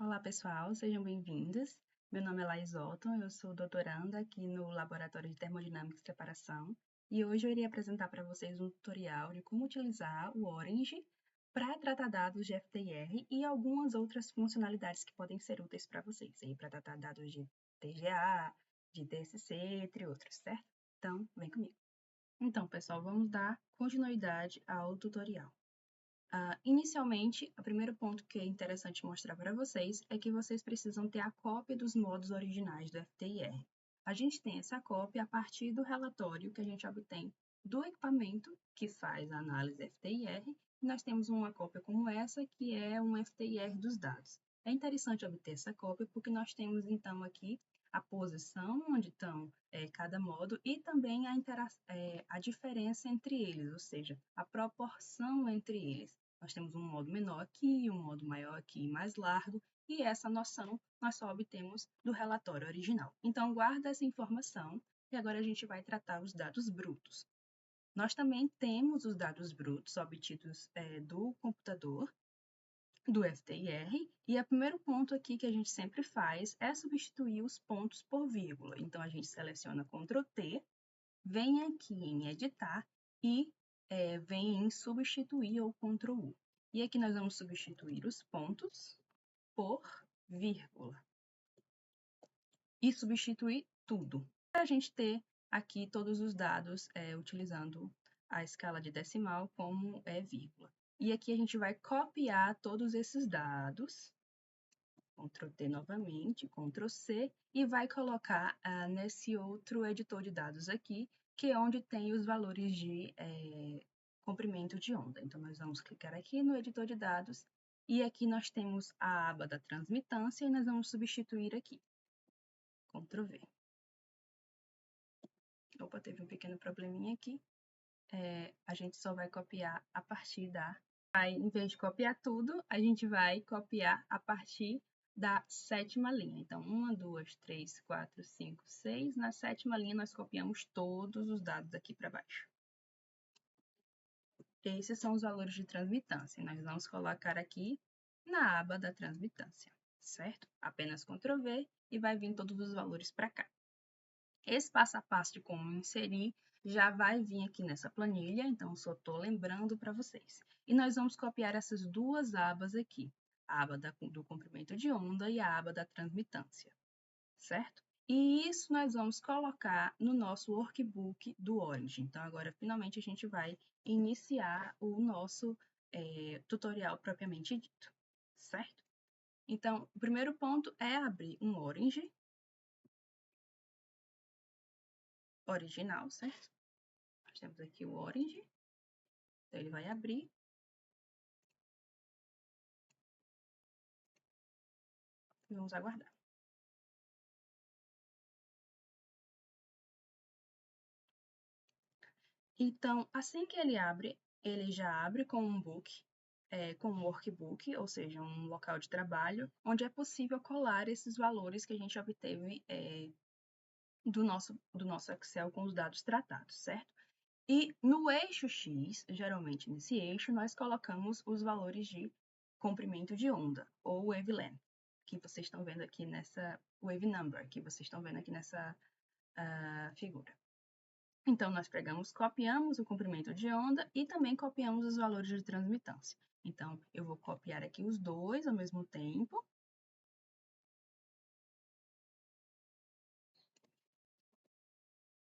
Olá, pessoal, sejam bem-vindos. Meu nome é Laís Otton, eu sou doutoranda aqui no Laboratório de Termodinâmica e Separação e hoje eu irei apresentar para vocês um tutorial de como utilizar o Orange para tratar dados de FTIR e algumas outras funcionalidades que podem ser úteis para vocês, para tratar dados de TGA, de TSC, entre outros, certo? Então, vem comigo. Então, pessoal, vamos dar continuidade ao tutorial. Inicialmente, o primeiro ponto que é interessante mostrar para vocês é que vocês precisam ter a cópia dos modos originais do FTIR. A gente tem essa cópia a partir do relatório que a gente obtém do equipamento que faz a análise FTIR, e nós temos uma cópia como essa, que é um FTIR dos dados. É interessante obter essa cópia porque nós temos, então, aqui a posição onde estão cada modo e também a diferença entre eles, ou seja, a proporção entre eles. Nós temos um modo menor aqui, um modo maior aqui, mais largo, e essa noção nós só obtemos do relatório original. Então, guarda essa informação e agora a gente vai tratar os dados brutos. Nós também temos os dados brutos obtidos do computador, do FTIR, e o primeiro ponto aqui que a gente sempre faz é substituir os pontos por vírgula. Então, a gente seleciona Ctrl T, vem aqui em editar e vem em substituir ou Ctrl U. E aqui nós vamos substituir os pontos por vírgula. E substituir tudo. Para a gente ter aqui todos os dados utilizando a escala de decimal como vírgula. E aqui a gente vai copiar todos esses dados, Ctrl T novamente, Ctrl C, e vai colocar nesse outro editor de dados aqui, que é onde tem os valores de comprimento de onda. Então, nós vamos clicar aqui no editor de dados, e aqui nós temos a aba da transmitância, e nós vamos substituir aqui. Ctrl V. Opa, teve um pequeno probleminha aqui. A gente só vai copiar a partir em vez de copiar tudo, a gente vai copiar a partir da sétima linha. Então, 1, 2, 3, 4, 5, 6. Na sétima linha, nós copiamos todos os dados aqui para baixo. Esses são os valores de transmitância. Nós vamos colocar aqui na aba da transmitância, certo? Apenas Ctrl V e vai vir todos os valores para cá. Esse passo a passo de como inserir já vai vir aqui nessa planilha, então só estou lembrando para vocês. E nós vamos copiar essas duas abas aqui, a aba do comprimento de onda e a aba da transmitância, certo? E isso nós vamos colocar no nosso workbook do Orange. Então, agora, finalmente, a gente vai iniciar o nosso tutorial propriamente dito, certo? Então, o primeiro ponto é abrir um Orange original, certo? Nós temos aqui o Orange. Então, ele vai abrir. E vamos aguardar. Então, assim que ele abre, ele já abre com um book, com um workbook, ou seja, um local de trabalho, onde é possível colar esses valores que a gente obteve do nosso Excel com os dados tratados, certo? E no eixo X, geralmente nesse eixo, nós colocamos os valores de comprimento de onda, ou wavelength, que vocês estão vendo aqui nessa wave number, que vocês estão vendo aqui nessa figura. Então, nós copiamos o comprimento de onda e também copiamos os valores de transmitância. Então, eu vou copiar aqui os dois ao mesmo tempo.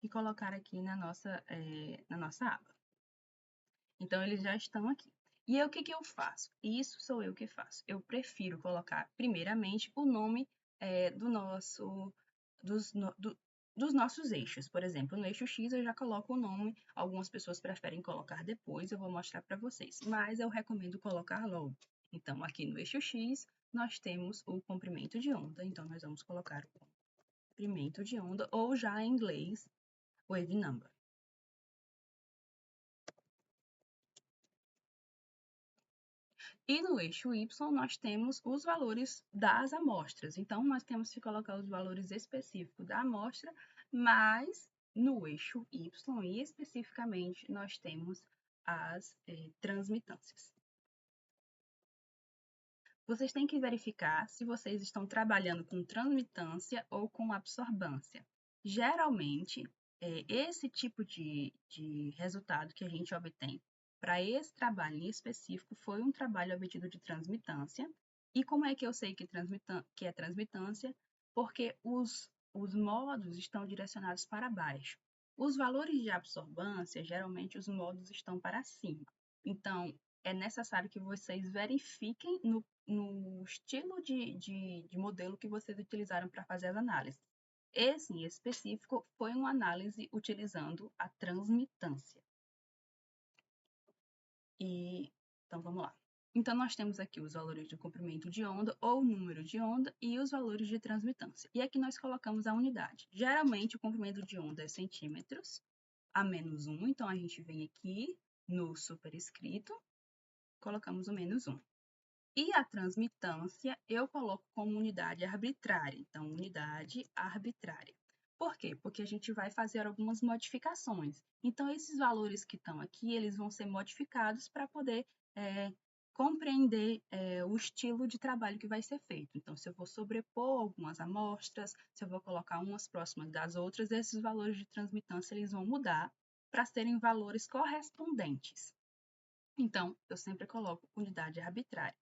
E colocar aqui na nossa aba. Então, eles já estão aqui. E aí, o que eu faço? Isso sou eu que faço. Eu prefiro colocar, primeiramente, o nome dos nossos eixos. Por exemplo, no eixo X eu já coloco o nome, algumas pessoas preferem colocar depois, eu vou mostrar para vocês, mas eu recomendo colocar logo. Então, aqui no eixo X, nós temos o comprimento de onda, então nós vamos colocar o comprimento de onda, ou já em inglês, wave number. E no eixo Y, nós temos os valores das amostras. Então, nós temos que colocar os valores específicos da amostra, mas no eixo Y, e especificamente, nós temos as transmitâncias. vocês têm que verificar se vocês estão trabalhando com transmitância ou com absorbância. Geralmente, esse tipo de resultado que a gente obtém para esse trabalho em específico foi um trabalho obtido de transmitância. E como é que eu sei que é transmitância? Porque os modos estão direcionados para baixo. Os valores de absorbância, geralmente os modos estão para cima. Então, é necessário que vocês verifiquem no estilo de modelo que vocês utilizaram para fazer as análises. Esse em específico foi uma análise utilizando a transmitância. Então, vamos lá. Então, nós temos aqui os valores de comprimento de onda ou número de onda e os valores de transmitância. E aqui nós colocamos a unidade. Geralmente, o comprimento de onda é centímetros a menos 1. Então, a gente vem aqui no superescrito, colocamos o menos 1. E a transmitância eu coloco como unidade arbitrária. Então, unidade arbitrária. Por quê? Porque a gente vai fazer algumas modificações. Então, esses valores que estão aqui, eles vão ser modificados para poder compreender o estilo de trabalho que vai ser feito. Então, se eu vou sobrepor algumas amostras, se eu vou colocar umas próximas das outras, esses valores de transmitância eles vão mudar para serem valores correspondentes. Então, eu sempre coloco unidade arbitrária.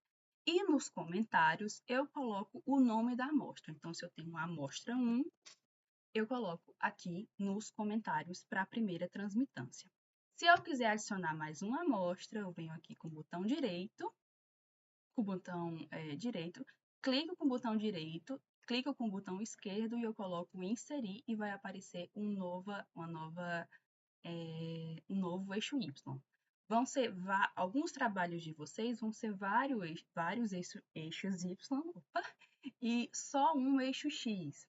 E nos comentários, eu coloco o nome da amostra. Então, se eu tenho a amostra 1, eu coloco aqui nos comentários para a primeira transmitância. Se eu quiser adicionar mais uma amostra, eu venho aqui com o botão direito, clico com o botão direito, clico com o botão esquerdo e eu coloco inserir e vai aparecer um novo eixo Y. Vão ser alguns trabalhos de vocês vão ser vários eixos Y e só um eixo X.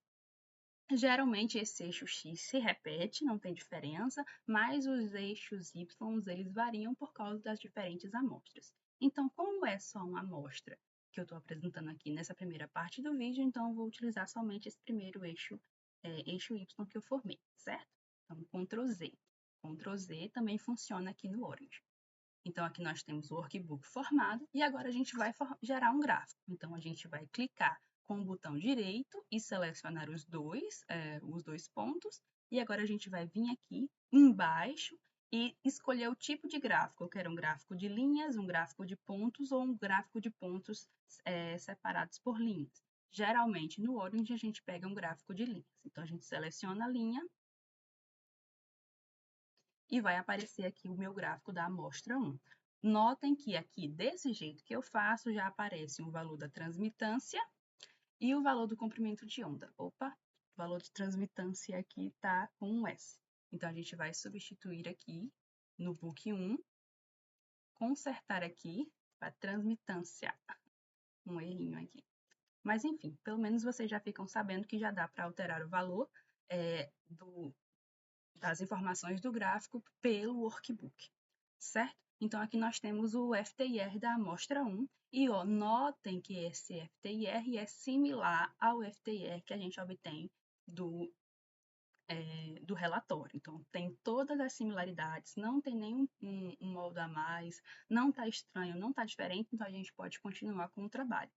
Geralmente esse eixo X se repete, não tem diferença, mas os eixos Y eles variam por causa das diferentes amostras. Então, como é só uma amostra que eu estou apresentando aqui nessa primeira parte do vídeo, então eu vou utilizar somente esse primeiro eixo Y que eu formei, certo? Então, Ctrl Z. Ctrl Z também funciona aqui no Orange. Então, aqui nós temos o workbook formado e agora a gente vai gerar um gráfico. Então, a gente vai clicar com o botão direito e selecionar os dois pontos. E agora a gente vai vir aqui embaixo e escolher o tipo de gráfico. Eu quero um gráfico de linhas, um gráfico de pontos ou um gráfico de pontos separados por linhas. Geralmente, no Orange, a gente pega um gráfico de linhas. Então, a gente seleciona a linha e vai aparecer aqui o meu gráfico da amostra 1. Notem que aqui, desse jeito que eu faço, já aparece o valor da transmitância e o valor do comprimento de onda. Opa, o valor de transmitância aqui está com um S. Então, a gente vai substituir aqui no book 1, consertar aqui para transmitância. Um errinho aqui. Mas, enfim, pelo menos vocês já ficam sabendo que já dá para alterar o valor das informações do gráfico pelo workbook, certo? Então, aqui nós temos o FTIR da amostra 1 e notem que esse FTIR é similar ao FTIR que a gente obtém do relatório. Então, tem todas as similaridades, não tem nenhum um molde a mais, não está estranho, não está diferente, então a gente pode continuar com o trabalho,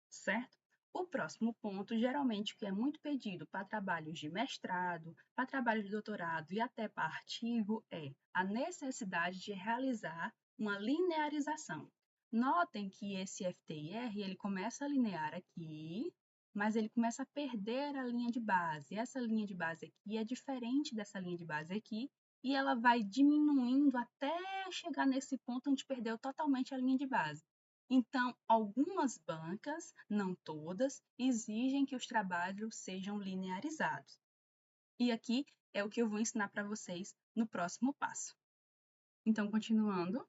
certo? O próximo ponto, geralmente, que é muito pedido para trabalhos de mestrado, para trabalho de doutorado e até para artigo, é a necessidade de realizar uma linearização. Notem que esse FTIR, ele começa a linear aqui, mas ele começa a perder a linha de base. Essa linha de base aqui é diferente dessa linha de base aqui, e ela vai diminuindo até chegar nesse ponto onde perdeu totalmente a linha de base. Então, algumas bancas, não todas, exigem que os trabalhos sejam linearizados. E aqui é o que eu vou ensinar para vocês no próximo passo. Então, continuando,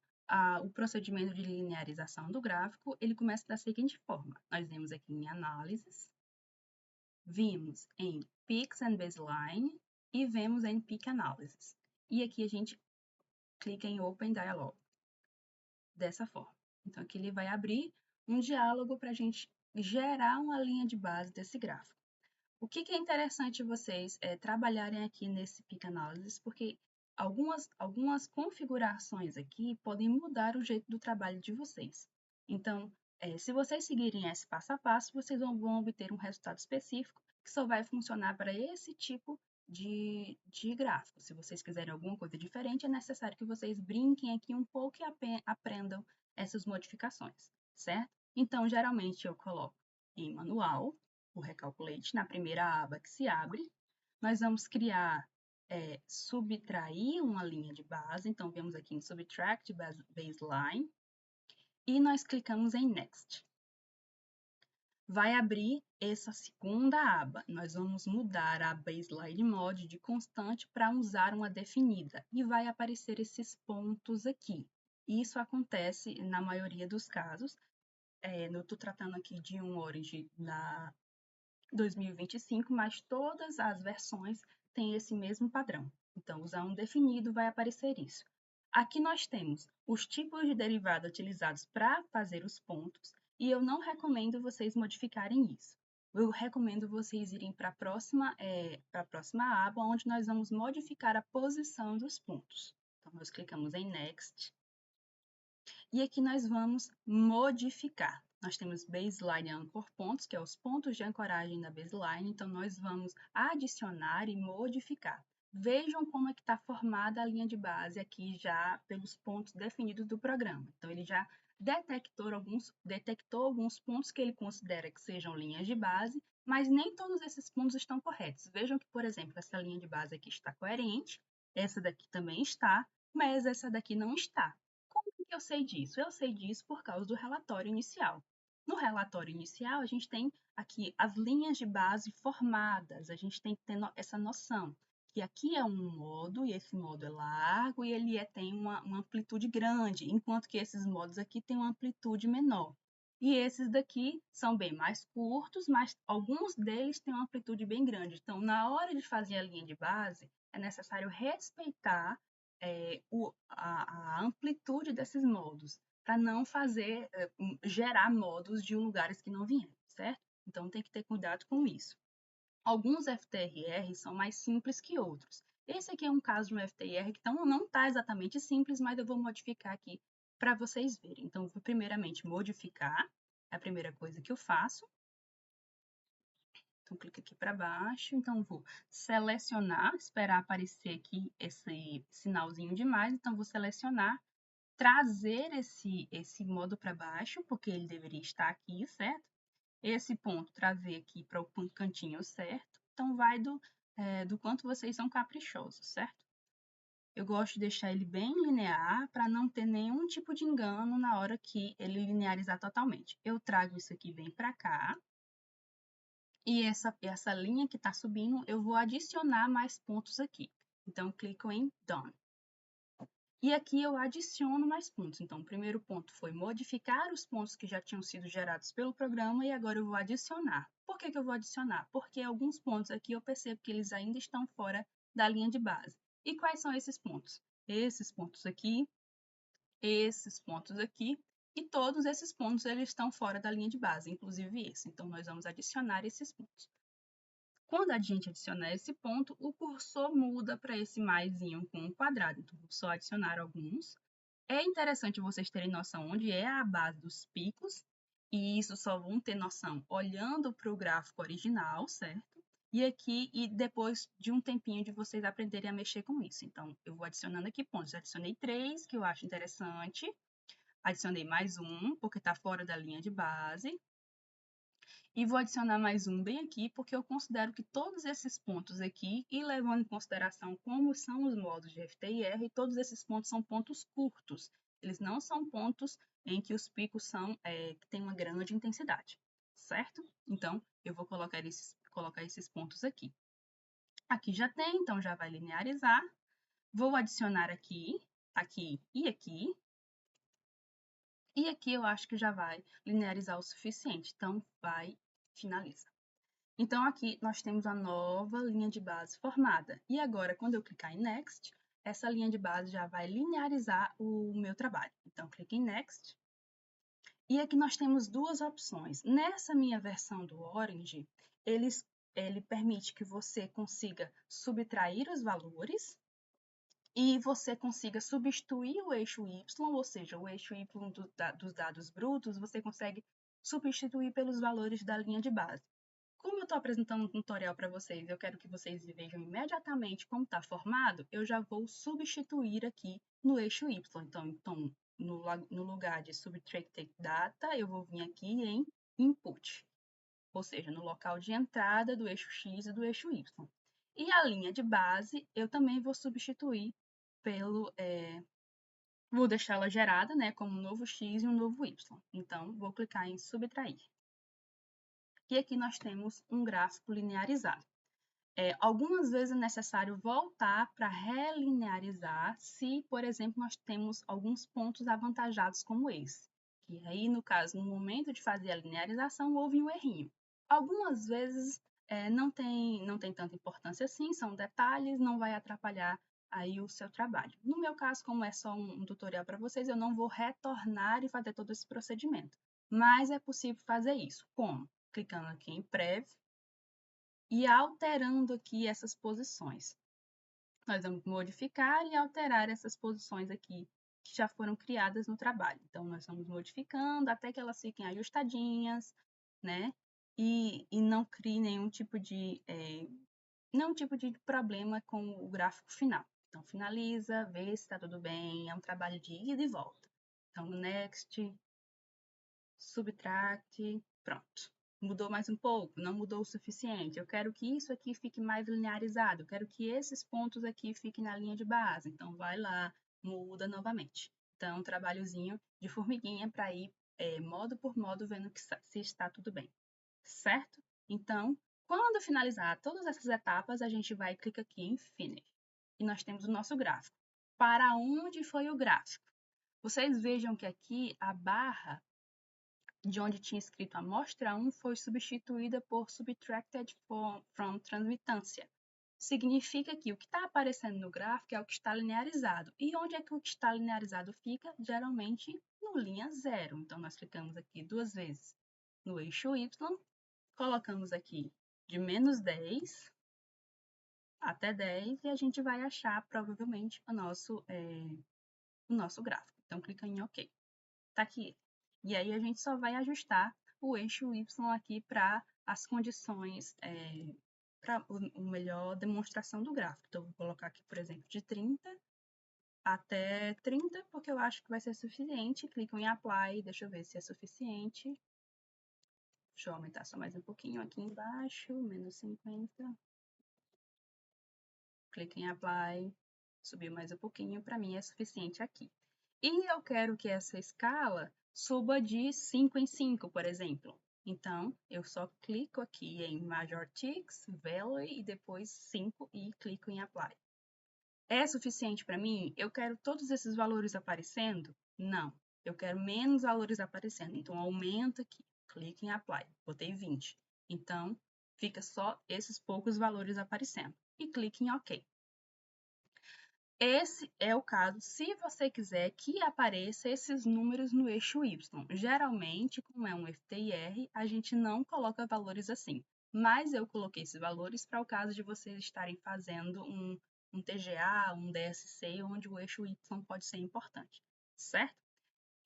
o procedimento de linearização do gráfico, ele começa da seguinte forma. Nós vemos aqui em análises, vimos em Peaks and Baseline e vemos em Peak Analysis. E aqui a gente clica em Open Dialog, dessa forma. Então, aqui ele vai abrir um diálogo para a gente gerar uma linha de base desse gráfico. O que é interessante vocês trabalharem aqui nesse Peak Analysis, porque algumas configurações aqui podem mudar o jeito do trabalho de vocês. Então, Se vocês seguirem esse passo a passo, vocês vão obter um resultado específico que só vai funcionar para esse tipo de gráfico. Se vocês quiserem alguma coisa diferente, é necessário que vocês brinquem aqui um pouco e aprendam essas modificações, certo? Então, geralmente eu coloco em manual o Recalculate na primeira aba que se abre. Nós vamos criar, subtrair uma linha de base. Então, vemos aqui em Subtract Baseline e nós clicamos em Next. Vai abrir essa segunda aba. Nós vamos mudar a Baseline Mode de constante para usar uma definida e vai aparecer esses pontos aqui. Isso acontece na maioria dos casos. Eu estou tratando aqui de um Orange da 2025, mas todas as versões têm esse mesmo padrão. Então, usar um definido vai aparecer isso. Aqui nós temos os tipos de derivada utilizados para fazer os pontos, e eu não recomendo vocês modificarem isso. Eu recomendo vocês irem para a próxima aba, onde nós vamos modificar a posição dos pontos. Então, nós clicamos em Next, e aqui nós vamos modificar. Nós temos Baseline Anchor Pontos, que é os pontos de ancoragem da baseline, então nós vamos adicionar e modificar. Vejam como é que está formada a linha de base aqui já pelos pontos definidos do programa. Então, ele já detectou alguns pontos que ele considera que sejam linhas de base, mas nem todos esses pontos estão corretos. Vejam que, por exemplo, essa linha de base aqui está coerente, essa daqui também está, mas essa daqui não está. Como que eu sei disso? Eu sei disso por causa do relatório inicial. No relatório inicial, a gente tem aqui as linhas de base formadas, a gente tem que ter essa noção que aqui é um modo, e esse modo é largo, e ele tem uma amplitude grande, enquanto que esses modos aqui têm uma amplitude menor. E esses daqui são bem mais curtos, mas alguns deles têm uma amplitude bem grande. Então, na hora de fazer a linha de base, é necessário respeitar a amplitude desses modos, para não gerar modos de lugares que não vieram, certo? Então, tem que ter cuidado com isso. Alguns FTRR são mais simples que outros. Esse aqui é um caso de um FTR que não está exatamente simples, mas eu vou modificar aqui para vocês verem. Então, vou primeiramente modificar, é a primeira coisa que eu faço. Então, clica aqui para baixo. Então, vou selecionar, esperar aparecer aqui esse sinalzinho de mais. Então, vou selecionar, trazer esse modo para baixo, porque ele deveria estar aqui, certo? Esse ponto trazer aqui para o cantinho certo. Então, vai do quanto vocês são caprichosos, certo? Eu gosto de deixar ele bem linear para não ter nenhum tipo de engano na hora que ele linearizar totalmente. Eu trago isso aqui bem para cá. E essa linha que está subindo, eu vou adicionar mais pontos aqui. Então, clico em Done. E aqui eu adiciono mais pontos. Então, o primeiro ponto foi modificar os pontos que já tinham sido gerados pelo programa e agora eu vou adicionar. Por que eu vou adicionar? Porque alguns pontos aqui eu percebo que eles ainda estão fora da linha de base. E quais são esses pontos? Esses pontos aqui e todos esses pontos eles estão fora da linha de base, inclusive esse. Então, nós vamos adicionar esses pontos. Quando a gente adicionar esse ponto, o cursor muda para esse maisinho com um quadrado. Então, vou só adicionar alguns. É interessante vocês terem noção onde é a base dos picos, e isso só vão ter noção olhando para o gráfico original, certo? E depois de um tempinho de vocês aprenderem a mexer com isso. Então, eu vou adicionando aqui pontos. Adicionei 3, que eu acho interessante. Adicionei mais um, porque está fora da linha de base. E vou adicionar mais um bem aqui, porque eu considero que todos esses pontos aqui, e levando em consideração como são os modos de FTIR, todos esses pontos são pontos curtos. Eles não são pontos em que os picos que têm uma grande intensidade, certo? Então, eu vou colocar esses pontos aqui. Aqui já tem, então já vai linearizar. Vou adicionar aqui, aqui e aqui. E aqui eu acho que já vai linearizar o suficiente. Então, vai finaliza. Então, aqui nós temos a nova linha de base formada. E agora, quando eu clicar em Next, essa linha de base já vai linearizar o meu trabalho. Então, clique em Next. E aqui nós temos duas opções. Nessa minha versão do Orange, ele permite que você consiga subtrair os valores e você consiga substituir o eixo Y, ou seja, o eixo Y dos dados brutos, você consegue substituir pelos valores da linha de base. Como eu estou apresentando um tutorial para vocês, eu quero que vocês vejam imediatamente como está formado, eu já vou substituir aqui no eixo Y. Então no lugar de subtracted data, eu vou vir aqui em input, ou seja, no local de entrada do eixo X e do eixo Y. E a linha de base, eu também vou substituir vou deixá-la gerada, né, como um novo X e um novo Y. Então, vou clicar em subtrair. E aqui nós temos um gráfico linearizado. Algumas vezes é necessário voltar para relinearizar se, por exemplo, nós temos alguns pontos avantajados como esse. E aí, no caso, no momento de fazer a linearização, houve um errinho. Algumas vezes não tem tanta importância assim, são detalhes, não vai atrapalhar aí o seu trabalho. No meu caso, como é só um tutorial para vocês, eu não vou retornar e fazer todo esse procedimento. Mas é possível fazer isso. Como? Clicando aqui em Prev e alterando aqui essas posições. Nós vamos modificar e alterar essas posições aqui que já foram criadas no trabalho. Então, nós vamos modificando até que elas fiquem ajustadinhas, né? E não crie nenhum tipo de problema com o gráfico final. Então, finaliza, vê se está tudo bem, é um trabalho de ida e volta. Então, next, subtract, pronto. Mudou mais um pouco, não mudou o suficiente. Eu quero que isso aqui fique mais linearizado, eu quero que esses pontos aqui fiquem na linha de base. Então, vai lá, muda novamente. Então, um trabalhozinho de formiguinha para ir modo por modo, vendo se está tudo bem, certo? Então, quando finalizar todas essas etapas, a gente vai e clica aqui em Finish. E nós temos o nosso gráfico. Para onde foi o gráfico? Vocês vejam que aqui a barra de onde tinha escrito amostra 1 foi substituída por subtracted from transmitância. Significa que o que está aparecendo no gráfico é o que está linearizado. E onde é que o que está linearizado fica? Geralmente no linha 0. Então, nós clicamos aqui 2 vezes no eixo Y, colocamos aqui de menos 10 até 10 e a gente vai achar provavelmente o nosso gráfico. Então, clica em OK. Está aqui. E aí a gente só vai ajustar o eixo Y aqui para as condições, para a melhor demonstração do gráfico. Então, vou colocar aqui, por exemplo, de 30 até 30, porque eu acho que vai ser suficiente. Clico em Apply, deixa eu ver se é suficiente. Deixa eu aumentar só mais um pouquinho aqui embaixo, menos 50. Clico em Apply, subiu mais um pouquinho, para mim é suficiente aqui. E eu quero que essa escala suba de 5 em 5, por exemplo. Então, eu só clico aqui em Major Ticks, Value e depois 5 e clico em Apply. É suficiente para mim? Eu quero todos esses valores aparecendo? Não. Eu quero menos valores aparecendo. Então, aumenta aqui. Clique em Apply. Botei 20. Então, fica só esses poucos valores aparecendo. E clique em OK. Esse é o caso se você quiser que apareça esses números no eixo Y. Geralmente, como é um FTIR, a gente não coloca valores assim. Mas eu coloquei esses valores para o caso de vocês estarem fazendo um TGA, um DSC, onde o eixo Y pode ser importante, certo?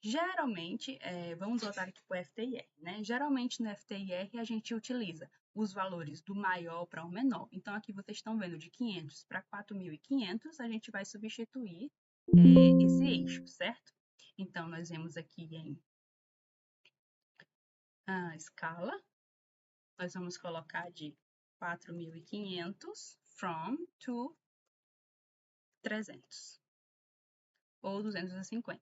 Geralmente, vamos voltar aqui para o FTIR, né? Geralmente no FTIR a gente utiliza os valores do maior para o menor. Então, aqui vocês estão vendo de 500 para 4.500, a gente vai substituir esse eixo, certo? Então, nós vemos aqui em escala, nós vamos colocar de 4.500 from to 300 ou 250.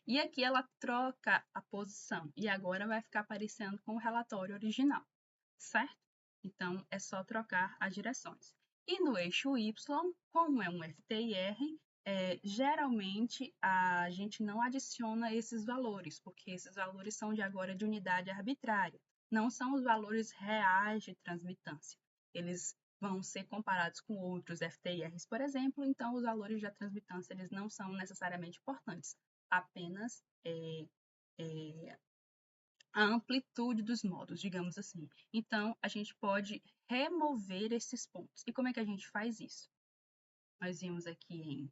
E aqui ela troca a posição e agora vai ficar aparecendo com o relatório original, certo? Então, é só trocar as direções. E no eixo Y, como é um FTIR, geralmente a gente não adiciona esses valores, porque esses valores são de agora de unidade arbitrária, não são os valores reais de transmitância. Eles vão ser comparados com outros FTIRs, por exemplo, então os valores da transmitância eles não são necessariamente importantes, apenas a amplitude dos modos, digamos assim. Então, a gente pode remover esses pontos. E como é que a gente faz isso? Nós vimos aqui em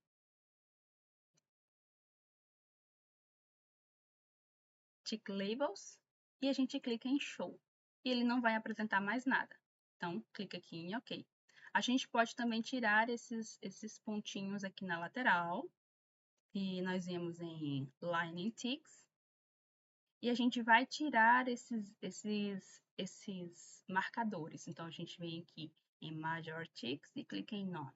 Tick Labels e a gente clica em Show. E ele não vai apresentar mais nada. Então, clica aqui em OK. A gente pode também tirar esses pontinhos aqui na lateral. E nós viemos em Line and Ticks. E a gente vai tirar esses marcadores. Então, a gente vem aqui em Major Ticks e clica em None.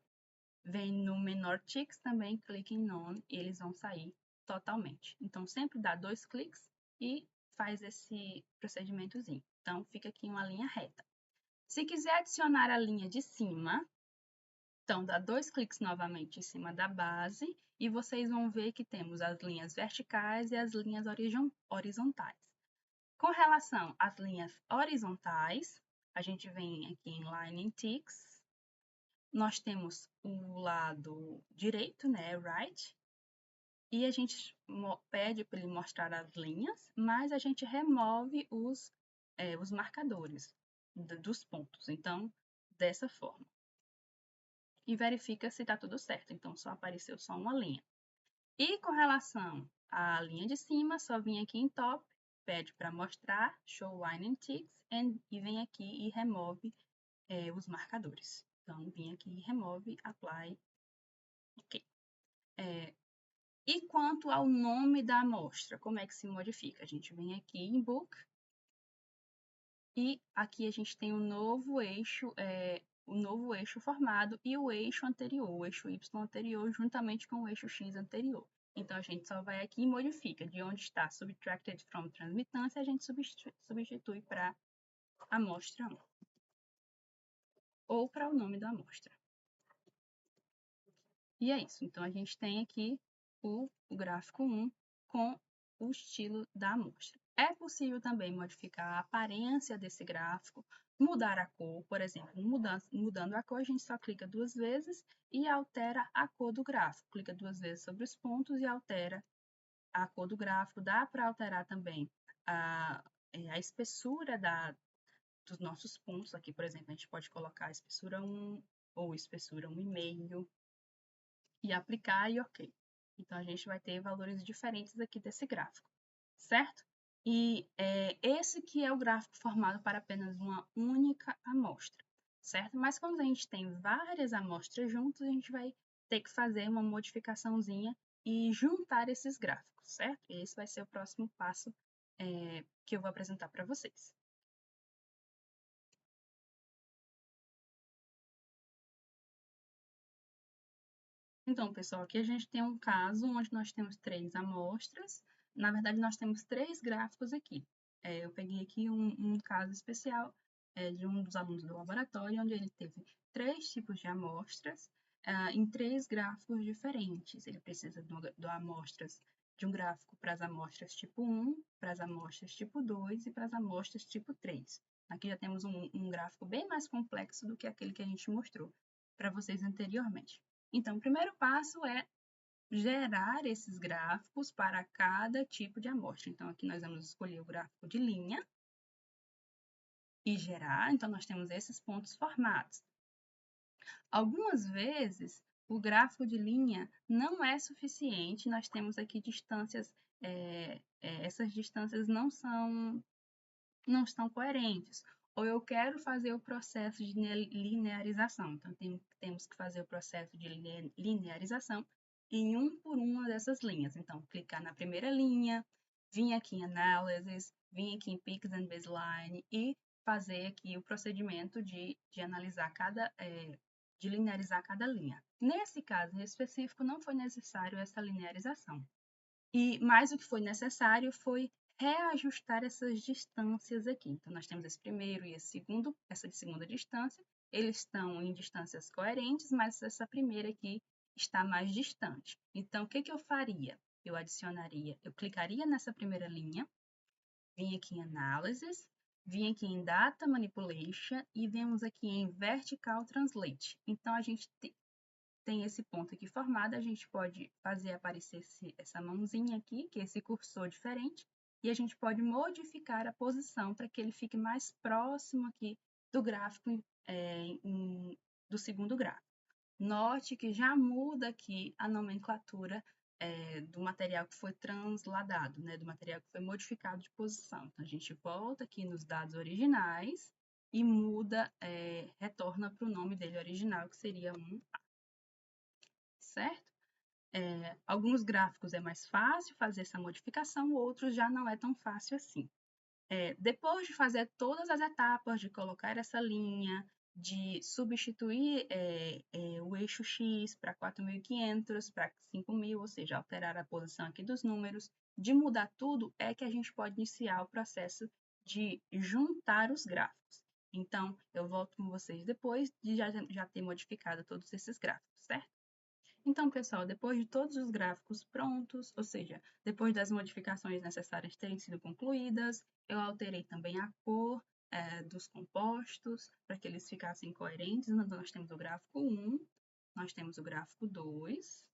Vem no Menor Ticks também, clica em None e eles vão sair totalmente. Então, sempre dá 2 cliques e faz esse procedimentozinho. Então, fica aqui uma linha reta. Se quiser adicionar a linha de cima, então dá 2 cliques novamente em cima da base e vocês vão ver que temos as linhas verticais e as linhas horizontais. Com relação às linhas horizontais, a gente vem aqui em Line and Ticks. Nós temos o lado direito, né, right, e a gente pede para ele mostrar as linhas, mas a gente remove os marcadores dos pontos. Então, dessa forma. E verifica se está tudo certo. Então, só apareceu só uma linha. E com relação à linha de cima, só vim aqui em Top, pede para mostrar, Show Line and Ticks, e vem aqui e remove os marcadores. Então, vim aqui e remove, Apply, OK. E quanto ao nome da amostra, como é que se modifica? A gente vem aqui em Book, e aqui a gente tem o novo eixo formado e o eixo anterior, o eixo Y anterior, juntamente com o eixo X anterior. Então, a gente só vai aqui e modifica. De onde está Subtracted from transmitância, a gente substitui para amostra 1. Ou para o nome da amostra. E é isso. Então, a gente tem aqui o gráfico 1 com o estilo da amostra. É possível também modificar a aparência desse gráfico, mudar a cor, por exemplo, mudando a cor, a gente só clica 2 vezes e altera a cor do gráfico. Clica 2 vezes sobre os pontos e altera a cor do gráfico. Dá para alterar também a espessura dos nossos pontos. Aqui, por exemplo, a gente pode colocar a espessura 1 ou espessura 1,5 e aplicar e OK. Então, a gente vai ter valores diferentes aqui desse gráfico, certo? E esse que é o gráfico formado para apenas uma única amostra, certo? Mas quando a gente tem várias amostras juntas, a gente vai ter que fazer uma modificaçãozinha e juntar esses gráficos, certo? Esse vai ser o próximo passo que eu vou apresentar para vocês. Então, pessoal, aqui a gente tem um caso onde nós temos 3 amostras. Na verdade, nós temos 3 gráficos aqui. Eu peguei aqui um caso especial de um dos alunos do laboratório, onde ele teve 3 tipos de amostras em 3 gráficos diferentes. Ele precisa de amostras de um gráfico para as amostras tipo 1, para as amostras tipo 2 e para as amostras tipo 3. Aqui já temos um gráfico bem mais complexo do que aquele que a gente mostrou para vocês anteriormente. Então, o primeiro passo é gerar esses gráficos para cada tipo de amostra. Então, aqui nós vamos escolher o gráfico de linha e gerar. Então, nós temos esses pontos formados. Algumas vezes, o gráfico de linha não é suficiente. Nós temos aqui distâncias, essas distâncias não estão coerentes. Ou eu quero fazer o processo de linearização. Então, temos que fazer o processo de linearização em por uma dessas linhas. Então, clicar na primeira linha, vir aqui em Analysis, vir aqui em Peaks and Baseline e fazer aqui o procedimento de analisar de linearizar cada linha. Nesse caso em específico, não foi necessário essa linearização. Mas o que foi necessário foi reajustar essas distâncias aqui. Então, nós temos esse primeiro e essa segunda distância. Eles estão em distâncias coerentes, mas essa primeira aqui está mais distante. Então, o que eu faria? Eu clicaria nessa primeira linha, vim aqui em Analysis, vim aqui em Data Manipulation e vemos aqui em Vertical Translate. Então, a gente tem esse ponto aqui formado, a gente pode fazer aparecer essa mãozinha aqui, que é esse cursor diferente, e a gente pode modificar a posição para que ele fique mais próximo aqui do gráfico, do segundo gráfico. Note que já muda aqui a nomenclatura do material que foi transladado, né, do material que foi modificado de posição. Então, a gente volta aqui nos dados originais e muda, retorna para o nome dele original, que seria 1A, certo? Alguns gráficos é mais fácil fazer essa modificação, outros já não é tão fácil assim. Depois de fazer todas as etapas, de colocar essa linha, de substituir o eixo X para 4.500, para 5.000, ou seja, alterar a posição aqui dos números, de mudar tudo, é que a gente pode iniciar o processo de juntar os gráficos. Então, eu volto com vocês depois de já ter modificado todos esses gráficos, certo? Então, pessoal, depois de todos os gráficos prontos, ou seja, depois das modificações necessárias terem sido concluídas, eu alterei também a cor dos compostos para que eles ficassem coerentes. Então, nós temos o gráfico 1, nós temos o gráfico 2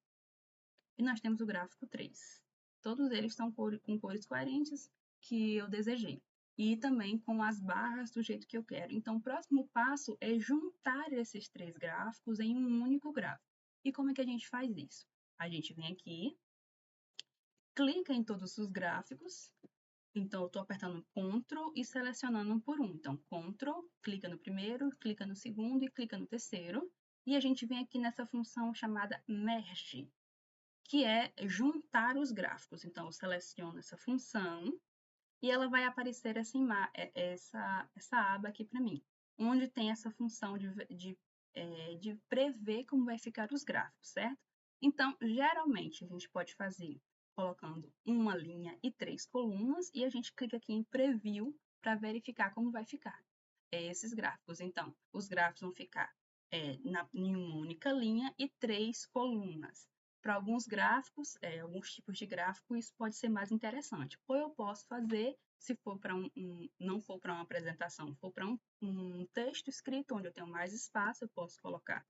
e nós temos o gráfico 3. Todos eles estão com cores coerentes que eu desejei. E também com as barras do jeito que eu quero. Então, o próximo passo é juntar esses 3 gráficos em um único gráfico. E como é que a gente faz isso? A gente vem aqui, clica em todos os gráficos. Então, eu estou apertando Ctrl e selecionando um por um. Então, Ctrl, clica no primeiro, clica no segundo e clica no terceiro. E a gente vem aqui nessa função chamada Merge, que é juntar os gráficos. Então, eu seleciono essa função e ela vai aparecer essa aba aqui para mim, onde tem essa função de prever como vai ficar os gráficos, certo? Então, geralmente, a gente pode fazer colocando uma linha e 3 colunas, e a gente clica aqui em Preview para verificar como vai ficar esses gráficos. Então, os gráficos vão ficar em uma única linha e 3 colunas. Para alguns gráficos, alguns tipos de gráfico, isso pode ser mais interessante. Ou eu posso fazer, se for para não for para uma apresentação, for para um texto escrito, onde eu tenho mais espaço, eu posso colocar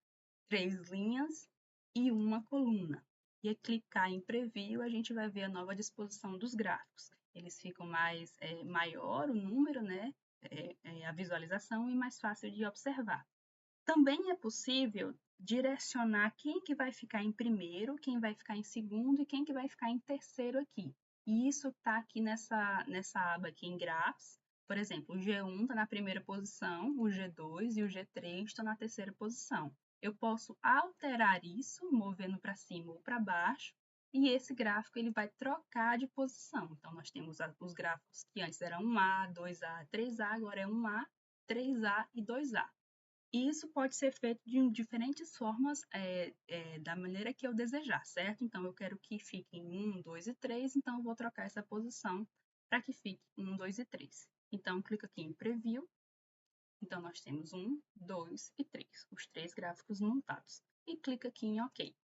3 linhas e uma coluna. E aí, clicar em Preview, a gente vai ver a nova disposição dos gráficos. Eles ficam maior o número, né? A visualização e mais fácil de observar. Também é possível direcionar quem que vai ficar em primeiro, quem vai ficar em segundo e quem que vai ficar em terceiro aqui. E isso está aqui nessa aba aqui em Graphs. Por exemplo, o G1 está na primeira posição, o G2 e o G3 estão na terceira posição. Eu posso alterar isso, movendo para cima ou para baixo, e esse gráfico ele vai trocar de posição. Então, nós temos os gráficos que antes eram 1A, 2A, 3A, agora é 1A, 3A e 2A. E isso pode ser feito de diferentes formas, da maneira que eu desejar, certo? Então, eu quero que fique em 1, 2 e 3, então eu vou trocar essa posição para que fique 1, 2 e 3. Então, clico aqui em Preview. Então, nós temos 1, 2 e 3, os 3 gráficos montados. E clico aqui em OK.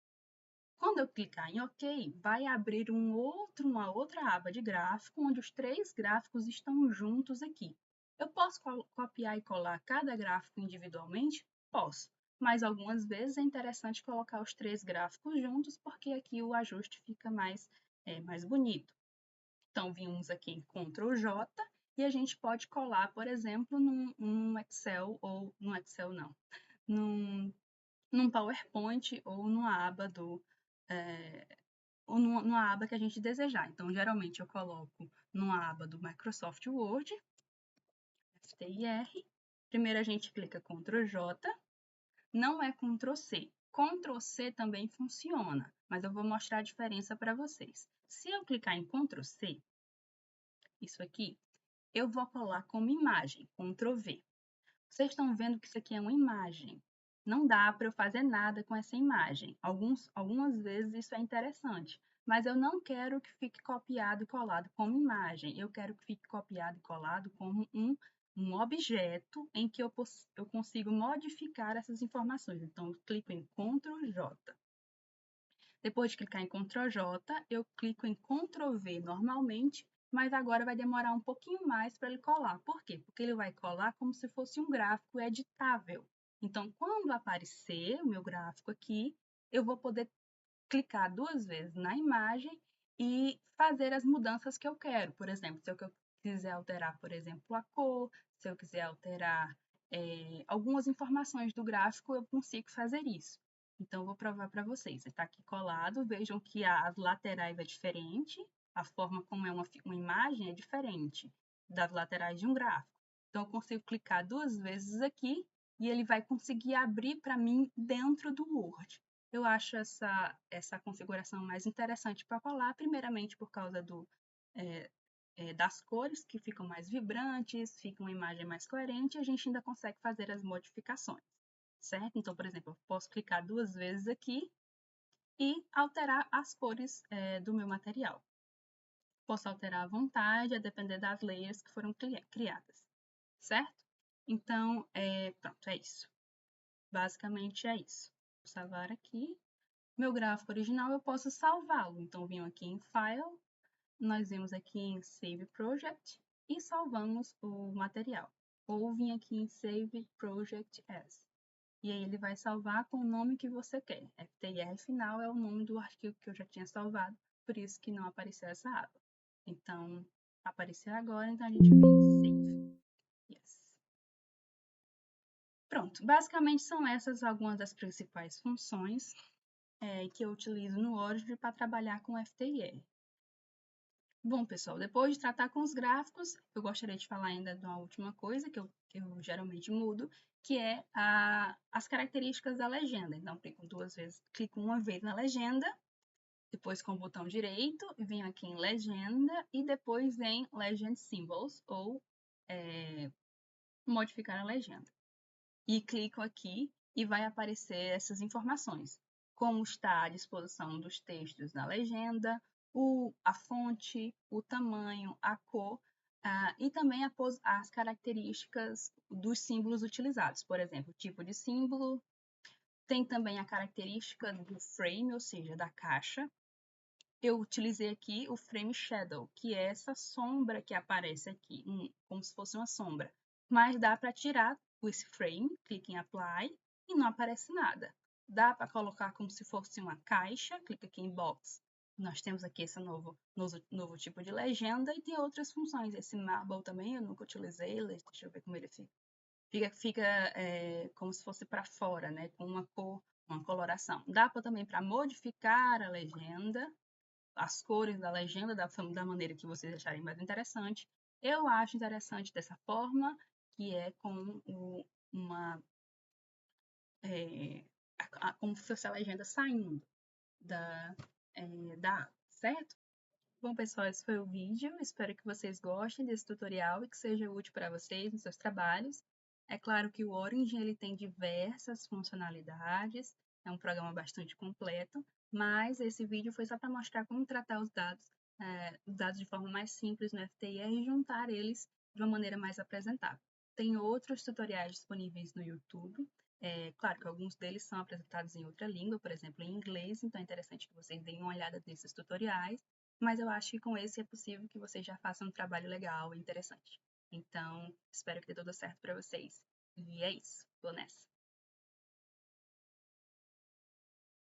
Quando eu clicar em OK, vai abrir uma outra aba de gráfico, onde os 3 gráficos estão juntos aqui. Eu posso copiar e colar cada gráfico individualmente? Posso, mas algumas vezes é interessante colocar os 3 gráficos juntos, porque aqui o ajuste fica mais bonito. Então, vimos aqui em Ctrl J e a gente pode colar, por exemplo, num Excel, ou num Excel não, num PowerPoint ou numa aba ou numa aba que a gente desejar. Então, geralmente eu coloco numa aba do Microsoft Word, FTIR. Primeiro a gente clica Ctrl J, não é Ctrl C. Ctrl C também funciona, mas eu vou mostrar a diferença para vocês. Se eu clicar em Ctrl C, isso aqui, eu vou colar como imagem, Ctrl V. Vocês estão vendo que isso aqui é uma imagem. Não dá para eu fazer nada com essa imagem. Algumas vezes isso é interessante, mas eu não quero que fique copiado e colado como imagem. Eu quero que fique copiado e colado como um objeto em que eu consigo modificar essas informações. Então, eu clico em Ctrl J. Depois de clicar em Ctrl J, eu clico em Ctrl V normalmente, mas agora vai demorar um pouquinho mais para ele colar. Por quê? Porque ele vai colar como se fosse um gráfico editável. Então, quando aparecer o meu gráfico aqui, eu vou poder clicar 2 vezes na imagem e fazer as mudanças que eu quero. Por exemplo, se eu quiser alterar, por exemplo, a cor, se eu quiser alterar algumas informações do gráfico, eu consigo fazer isso. Então, eu vou provar para vocês. Está aqui colado, vejam que as laterais é diferente, a forma como é uma imagem é diferente das laterais de um gráfico. Então, eu consigo clicar 2 vezes aqui e ele vai conseguir abrir para mim dentro do Word. Eu acho essa configuração mais interessante para falar, primeiramente por causa das cores, que ficam mais vibrantes, fica uma imagem mais coerente, e a gente ainda consegue fazer as modificações, certo? Então, por exemplo, eu posso clicar 2 vezes aqui e alterar as cores do meu material. Posso alterar à vontade, a depender das layers que foram criadas, certo? Então, pronto, é isso. Basicamente é isso. Vou salvar aqui. Meu gráfico original eu posso salvá-lo. Então, venho aqui em File, nós vimos aqui em Save Project e salvamos o material. Ou vim aqui em Save Project As. E aí ele vai salvar com o nome que você quer. FTIR final é o nome do arquivo que eu já tinha salvado, por isso que não apareceu essa aba. Então, apareceu agora, então a gente vem em Save. Yes. Pronto, basicamente são essas algumas das principais funções que eu utilizo no Origin para trabalhar com FTIR. Bom, pessoal, depois de tratar com os gráficos, eu gostaria de falar ainda de uma última coisa que eu geralmente mudo, que é as características da legenda. Então, clico uma vez na legenda, depois com o botão direito, venho aqui em legenda e depois em Legend Symbols, ou modificar a legenda. E clico aqui e vai aparecer essas informações. Como está a disposição dos textos na legenda, a fonte, o tamanho, a cor e também as características dos símbolos utilizados. Por exemplo, tipo de símbolo. Tem também a característica do frame, ou seja, da caixa. Eu utilizei aqui o frame shadow, que é essa sombra que aparece aqui, como se fosse uma sombra. Mas dá para tirar esse frame, clique em apply e não aparece nada. Dá para colocar como se fosse uma caixa, clica aqui em box. Nós temos aqui esse novo tipo de legenda e tem outras funções. Esse marble também eu nunca utilizei, deixa eu ver como ele fica. Fica como se fosse para fora, né? Com uma cor, uma coloração. Dá também para modificar a legenda, as cores da legenda da maneira que vocês acharem mais interessante. Eu acho interessante dessa forma, que é com como se fosse a legenda saindo da certo? Bom, pessoal, esse foi o vídeo. Espero que vocês gostem desse tutorial e que seja útil para vocês nos seus trabalhos. É claro que o Orange ele tem diversas funcionalidades, é um programa bastante completo, mas esse vídeo foi só para mostrar como tratar os dados de forma mais simples no FTIR e juntar eles de uma maneira mais apresentável. Tem outros tutoriais disponíveis no YouTube. Claro que alguns deles são apresentados em outra língua, por exemplo, em inglês, então é interessante que vocês deem uma olhada nesses tutoriais, mas eu acho que com esse é possível que vocês já façam um trabalho legal e interessante. Então, espero que dê tudo certo para vocês. E é isso, vou nessa.